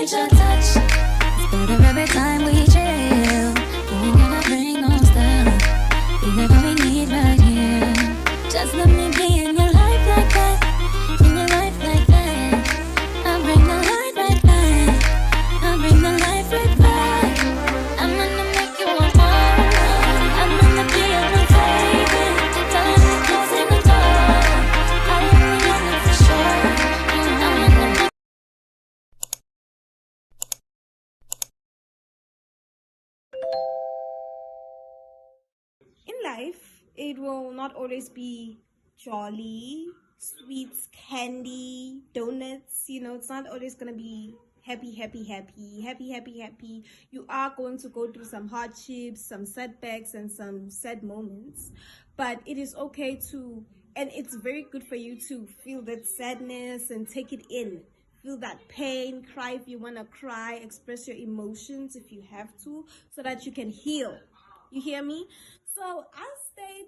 need your touch. It's better every time we chill. You ain't gotta bring no stuff. You got what we need right here. Just let me be in your life like that. In your life like that. I bring the light right back. I bring the life right back. I'm gonna make you want more. I'm gonna be your favorite. Telling you closing the door. I only know it for sure. I'm gonna make In life, it will not always be jolly, sweets, candy, donuts. It's not always going to be happy, happy, happy, happy, happy, happy. You are going to go through some hardships, some setbacks, and some sad moments. But it is okay to, and it's very good for you to feel that sadness and take it in. Feel that pain, cry if you want to cry, express your emotions if you have to, so that you can heal. You hear me? So I stayed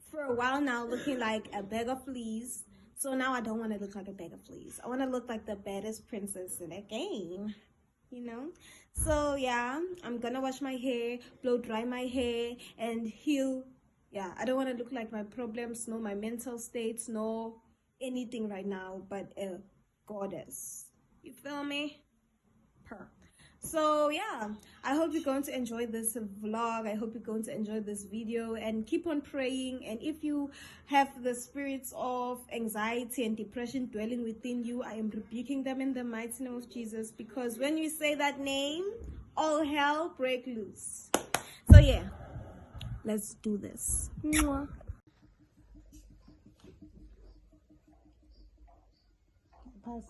for a while now looking like a bag of fleas. So now I don't want to look like a bag of fleas. I want to look like the baddest princess in the game. So yeah, I'm gonna wash my hair, blow dry my hair, and heal. Yeah, I don't want to look like my problems, no my mental states, no anything right now, but a goddess. You feel me? Per. So yeah, I hope you're going to enjoy this vlog. I hope you're going to enjoy this video, and keep on praying. And if you have the spirits of anxiety and depression dwelling within you, I am rebuking them in the mighty name of Jesus, because when you say that name, all hell break loose. So yeah, let's do this. Mwah. Pass.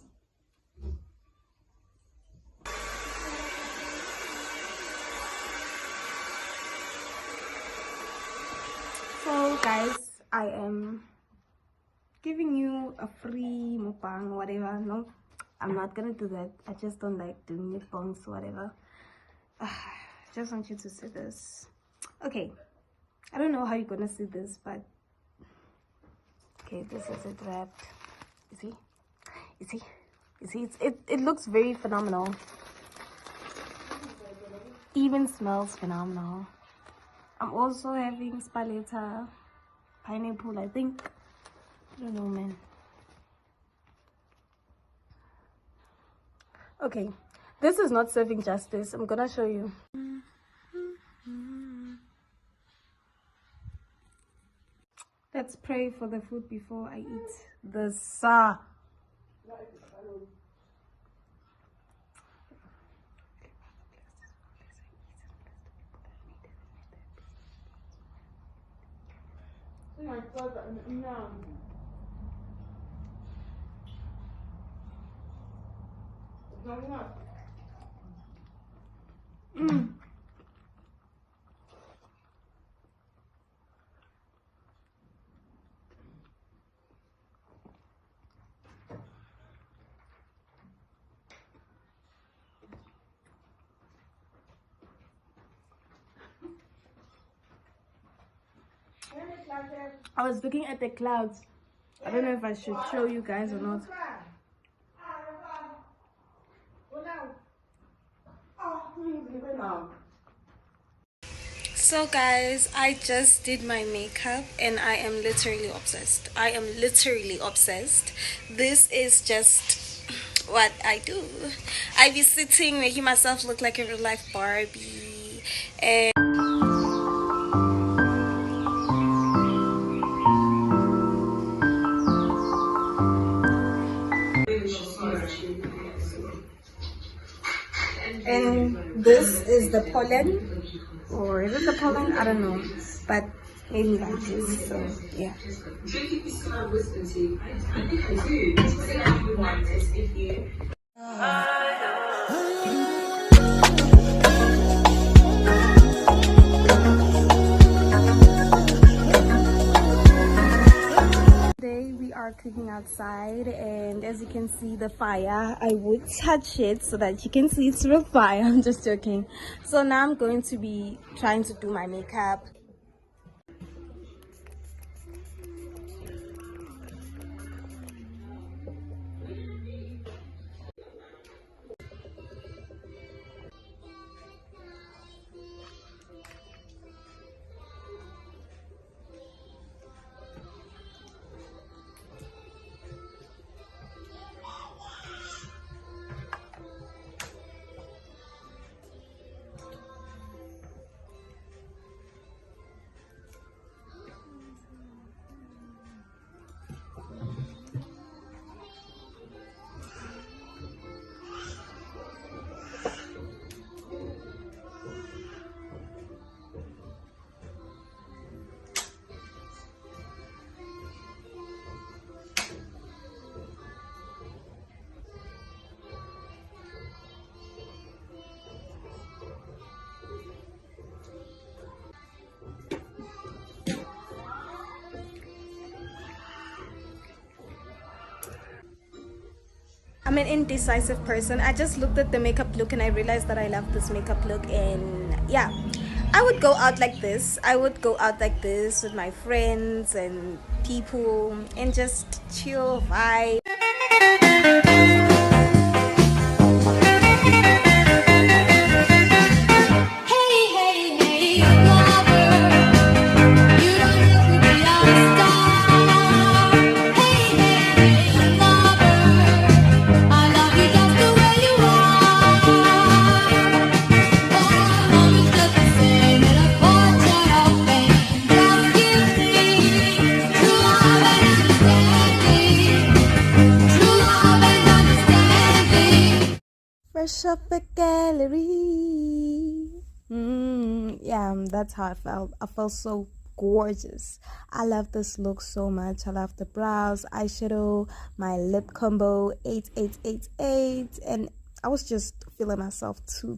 So guys, I am giving you a free mukbang, whatever. No, I'm not gonna do that. I just don't like doing mukbangs, whatever. Just want you to see this. Okay, I don't know how you're gonna see this, but okay, this is it wrapped. You see, it looks very phenomenal. Even smells phenomenal. I'm also having spaletta, pineapple, I think. I don't know, man. Okay, this is not serving justice. I'm gonna show you. Let's pray for the food before I eat this. Oh my God, no. It's not enough. I was looking at the clouds. I don't know if I should show you guys or not. So guys, I just did my makeup and I am literally obsessed. I am literally obsessed. This is just what I do. I be sitting making myself look like a real life Barbie, and this is the pollen, or is it the pollen? I don't know, but made me like this. So yeah. Today we are cooking outside, and as you can see the fire, I would touch it so that you can see it's real fire. I'm just joking. So now I'm going to be trying to do my makeup. I'm an indecisive person. I just looked at the makeup look and I realized that I love this makeup look, and yeah, I would go out like this. I would go out like this with my friends and people and just chill vibe. Fresh up a gallery. Yeah, that's how I felt. I felt so gorgeous. I love this look so much. I love the brows, eyeshadow, my lip combo, 8888, and I was just feeling myself too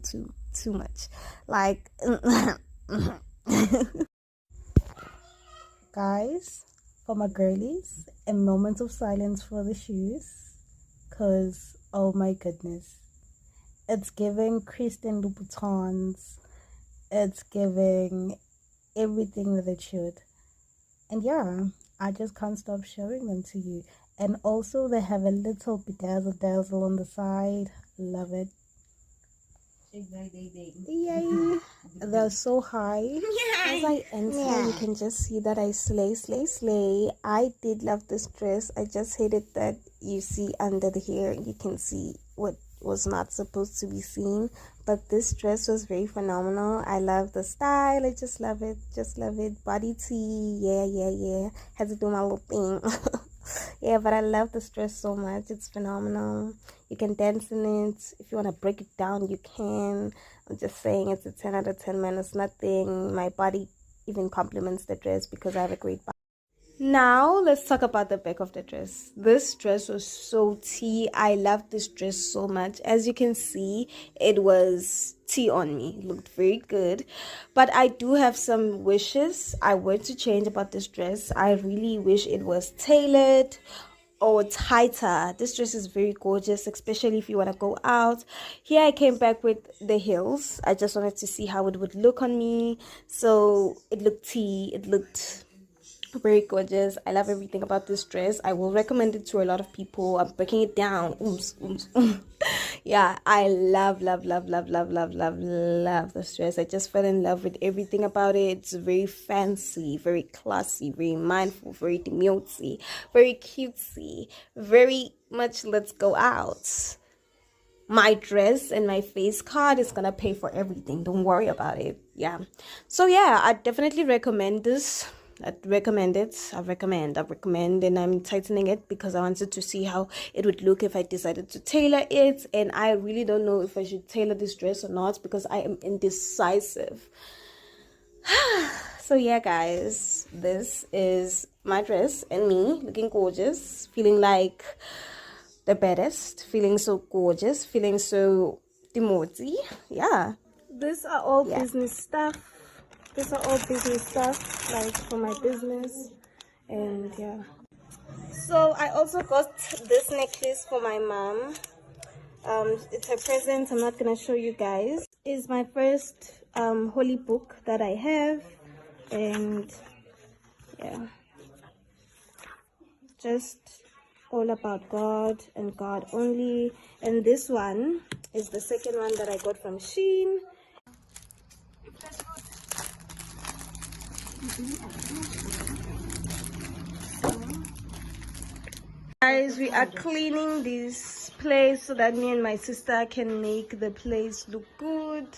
much. Like, guys, for my girlies, a moment of silence for the shoes, cause oh my goodness. It's giving Christian Louboutins. It's giving everything that it should. And yeah, I just can't stop showing them to you. And also they have a little bedazzle on the side. Love it. Yay. They're so high. As I enter, you can just see that I slay. I did love this dress. I just hated that you see under the hair, you can see what was not supposed to be seen, but this dress was very phenomenal. I love the style. I just love it. Body tee, yeah, had to do my little thing. Yeah, but I love this dress so much. It's phenomenal. You can dance in it. If you want to break it down, you can. I'm just saying, it's a 10 out of 10, man. It's nothing. My body even compliments the dress because I have a great body. Now let's talk about the back of the dress. This dress was so tea. I love this dress so much. As you can see, it was tea on me. It looked very good, but I do have some wishes I were to change about this dress. I really wish it was tailored or tighter. This dress is very gorgeous, especially if you want to go out. Here I came back with the heels. I just wanted to see how it would look on me. So it looked tea. It looked very gorgeous. I love everything about this dress. I will recommend it to a lot of people. I'm breaking it down. Yeah, I love this dress. I just fell in love with everything about it. It's very fancy, very classy, very mindful, very demurely, very cutesy, very much let's go out. My dress and my face card is gonna pay for everything. Don't worry about it. Yeah, so yeah, I definitely recommend this. I recommend, and I'm tightening it because I wanted to see how it would look if I decided to tailor it, and I really don't know if I should tailor this dress or not because I am indecisive. So yeah, guys, this is my dress and me looking gorgeous, feeling like the baddest, feeling so gorgeous, feeling so demorty. Yeah, these are all business stuff. These are all business stuff, like for my business, and yeah. So I also got this necklace for my mom. It's her present. I'm not gonna show you guys. It's my first holy book that I have, and yeah, just all about God and God only. And this one is the second one that I got from Shein. Guys, we are cleaning this place so that me and my sister can make the place look good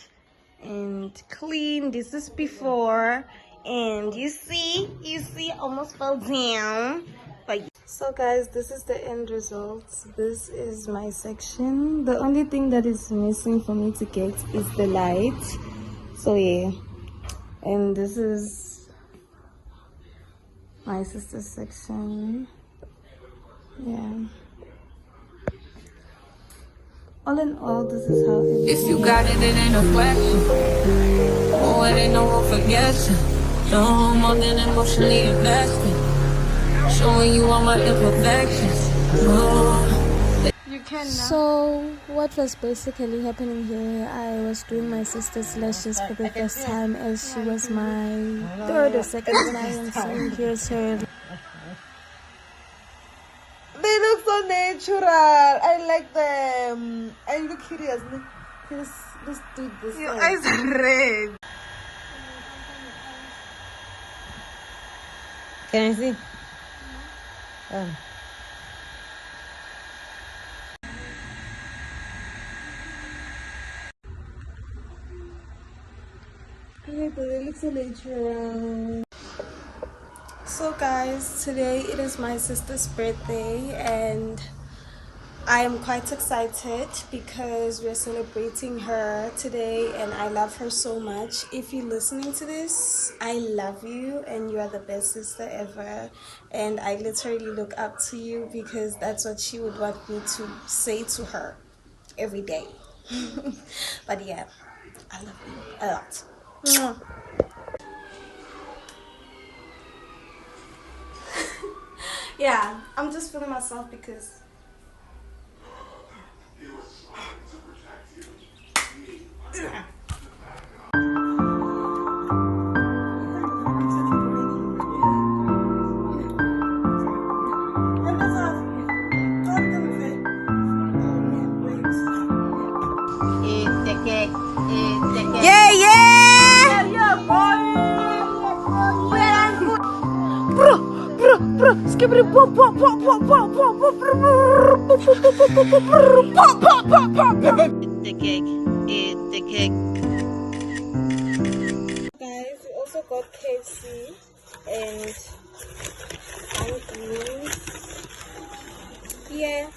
and clean. This is before, and you see I almost fell down. But so guys, this is the end result. This is my section. The only thing that is missing for me to get is the light. So yeah, and this is my sister's section. Yeah, all in all, this is how it is. If you got it, it ain't a question. Oh, it ain't no room for guessing. No more than emotionally invested. Showing you all my imperfections. Oh. You So, what was basically happening here? I was doing my sister's lashes for the first time, as she was my third or second client. So, here's her. They look so natural. I like them. I look curious. Let's do this. Your eyes are red. Can I see? Oh. Hey, but it looks so natural. So guys, today it is my sister's birthday and I am quite excited because we're celebrating her today and I love her so much. If you're listening to this, I love you and you are the best sister ever, and I literally look up to you because that's what she would want me to say to her every day. But yeah, I love you a lot. Mwah. Yeah, I'm just feeling myself because Yeah, yeah! Yeah, boy! Bro, skibidi pop, pop, pop, pop, pop, pop, Eat the cake, eat the cake. guys, we also got KFC and onions. Yeah.